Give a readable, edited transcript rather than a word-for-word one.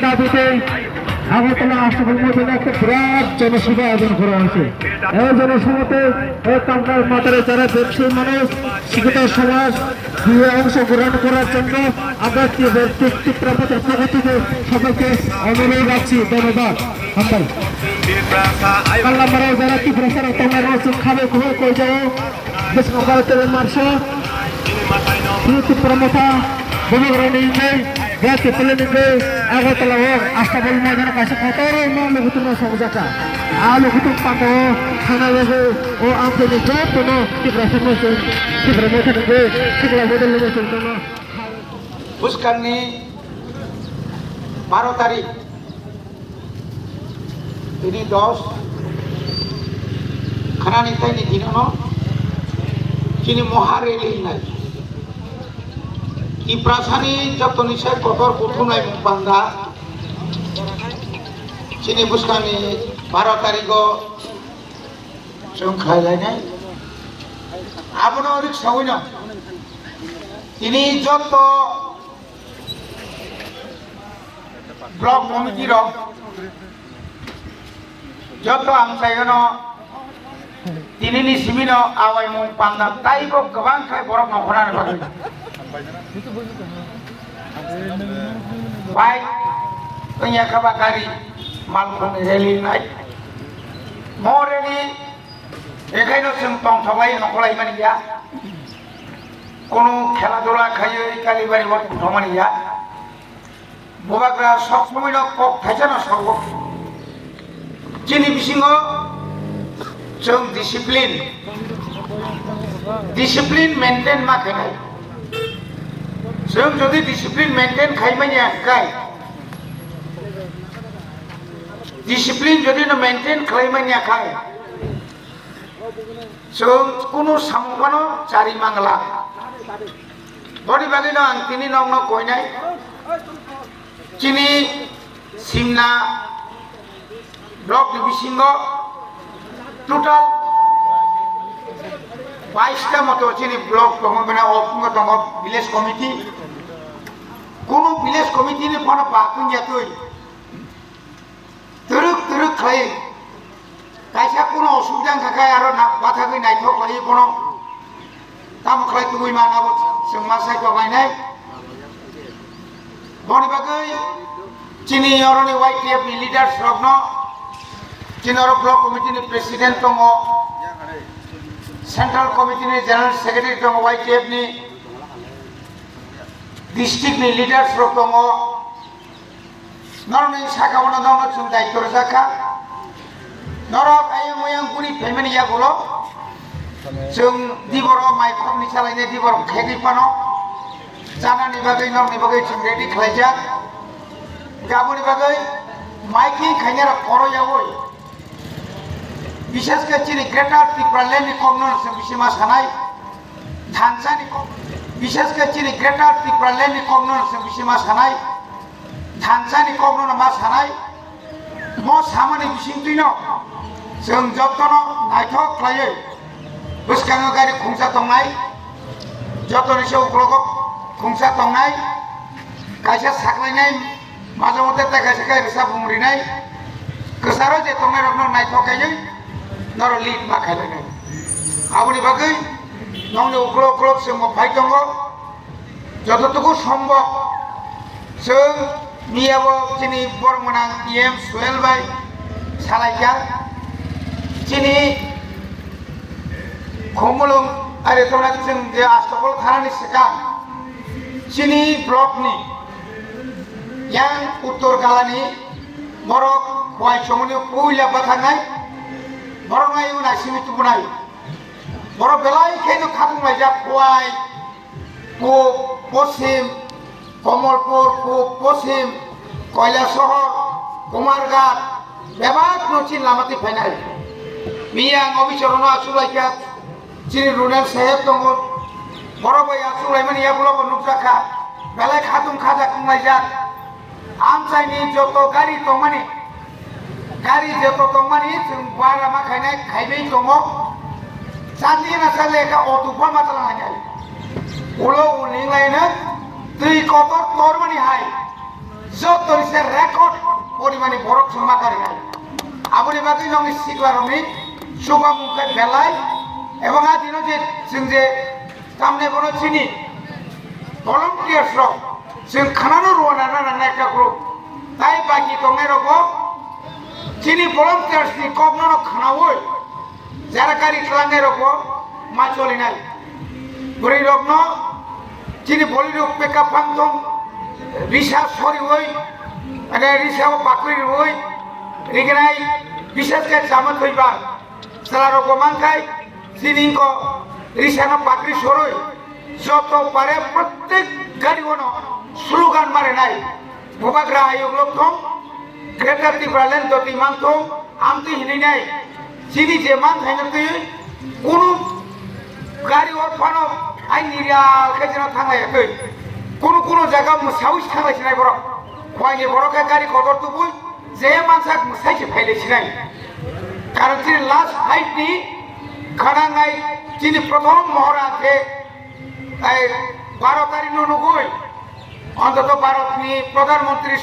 দাবিতে আগরতলা আশরাফুল ময়দানে একটা বিরাট জনসভা আয়োজন করা হয়েছে। এই জনসভাতে কামনার মাতারে যারা ব্যবসায়ী মানুষ শিক্ষিত সমাজ দিয়ে অংশগ্রহণ করার জন্য আমরা চিত্রপথের পক্ষ থেকে সবাইকে অনুরোধ রাখছি। ধন্যবাদ। আল্লাহ মারাও যারা কি প্রচার তোমার রসুন খাবে খুব কই যাও বেশ ভারতের Marsha প্রমোটা বনগ্রহণী berarti pelin ini Agortala Astraful Maidan kasih kotor mau lugutung samujaka lugutung pampo kana lego ampe ni jatuh no kibrasa mesin kibrasa ini kibrasa itu mesin no buskan ni 12 তারিখ ini 10 khana ni tai ni dinono kini mohareli nai Iprasani jatoni saya kotor kutunai mumpanda sini buskani 12 তারিখো সংখ্যায় নাই আপন অধিক সবই না তিনি যত block কমিটির যত আমসাইগন তিনি নি সিমিন আওয়াই মুম্পান্দা তাইবো गोबां खाय बरफ नखरान बागै baik punya kabakari malpun reli naik mau reli এখানে সিম্পটম সবাই নকলাই মানে ইয়া কোন খেলাধুলা খাইয়ে কালীবাড়ি বড় মানে ইয়া বোবাকরা সব সময় কক থাইছে না সর্ব চিনি বিসিংহ जों ডিসিপ্লিন মেইনটেইন मा खायनाय जों যদি ডিসিপ্লিন মেইনটেইন খাইমানি আকাই ডিসিপ্লিন যদি না মেইনটেইন খাইমানি আকাই जों কোনো সামগানো চারি মাংলা বডি বাগিনো আং তিনি নংনো কইনাই চিনি সিমনা ব্লক বিসিংহ টোটাল 22টা মতো চিনি ব্লক দङ মানে অপঙ্গ দङ ভিলেজ কমিটি কোন ভিলেজ কমিটি নি ফোন পাকুন যাতই তুরুক খাই কাইসা কোন অসুবিধা থাকায় আর না কথা কই নাইথ কই কোন তাম খাই তুই মানাবো সমা সাই পাইনাই বনি বাগৈ চিনি অরনি ওয়াইটিএফ নি লিডার্স রগ্ন চিনর ব্লক কমিটি নি প্রেসিডেন্ট দङ सेंट्रल कमिटी ने जनरल सेक्रेटरी दङ वाईटीएफ नि डिस्ट्रिक्ट नि लिडार्स रक दङ नरनि साखावना दङ जों दायित्व जाखा नरक आयं मयं पुनि फेमिलि यागुलो जों दिबर माइक्रम नि चालायने दिबर खेगि पानो जानानि बागै नरनि बागै जों रेडि खालायजा गाबोनि बागै माइकि खायनार खरो यावै विशेष के चिनी ग्रेटर पिपरालैंड नि कमनर से बिसिमा सानाय धानसा नि विशेष के चिनी ग्रेटर पिपरालैंड नि कमनर से बिसिमा सानाय धानसा नि कमनर मा सानाय मो सामनि बिसिंतिनो जों जतन नायथक खायै बुसकाङो गारि खुंसा दंनाय जतनि से उग्रग खुंसा दंनाय कायसा साखलायनाय माजे मते ताकायसा कायसा बुंरिनाय गोसारो जे दंनाय रखनो नायथकायै नर लीड मा खायलायनाय आबनि बागै नंनि उग्र उग्र जों फाइ दङ যতটুকু সম্ভব जों मियाबो चिनि बरमना एम सुहेल भाई सालायगा चिनि खमलुं आरो तोना जों जे आस्ताफल थानानि सिगां चिनि ब्लकनि यां उत्तर गालानि बरक हवाय समनि पयला बाथांनाय बरनाय उनाय सिमितु बनाय बर बेलाय खेनो खाबुंलाय जा खवाय को पश्चिम कमलपुर को पश्चिम কৈলাসহর কুমারঘাট বেবাক নচিন লামাতি ফাইনাল মিয়া অবিচরণ আসুলাইকা চিনি রুনেল সাহেব দङ বড়বাই আসুলাই মানে ইয়াগুলো নুকজাখা বেলায় খাতুম খাজা কুমাই যা আমচাইনি যত গাড়ি দङ মানে गाड़ी जत दङ माने जों बारा मा खायनाय खायबै दङ सानदि ना साले का अटुफा मात्र लायनाय उलो उलिंलायनो दै कतर तर माने हाय যত হচ্ছে রেকর্ড পরিমাণে বরফ জমা করে নাই আবুনি বাকি নং সিগলারনি সুবা মুখে বেলায় এবং আদিনো যে जों যে সামনে বড় চিনি ভলান্টিয়ার্স जों খানানো রোনা না একটা গ্রুপ তাই বাকি দংনাই রকম চিনি ভলান্টিয়ার্স ni কবনো খানাওই যারা গাড়ি চালানোর রকম মা চলি নাই বড়ি রকম চিনি বলির পেকা ফাংতং রিসা সরি হই মানে রিসাও বাকরি হই রিগনাই বিশেষ করে জামাত হইবা সারা রকম মানখাই চিনি ক রিসানো বাকরি সরই যত পারে প্রত্যেক গাড়িগুলো স্লোগান মারে নাই ভোবাগ্রা আয়োগ লোক গ্রেটার ত্রিপুরালেন দতি মানথং আমতি হিনি নাই চিনি যে মান থাইনা তুই কোনো গাড়ি ওর ফানো আই নিরিয়াল খেজনা থাঙ্গায়াखै কোনো জায়গা সাহস থাঙ্গাইছে নাই বড় খয়নি বড়কে গাড়ি কদর তুবুই যে মানসা সাইছে ফাইলেছে নাই কারণ তিনি লাস্ট ফাইটনি খানাঙ্গাই তিনি প্রথম মহারাজে 12 তারিখ নুগুই অন্তত ভারতনি প্রধানমন্ত্রী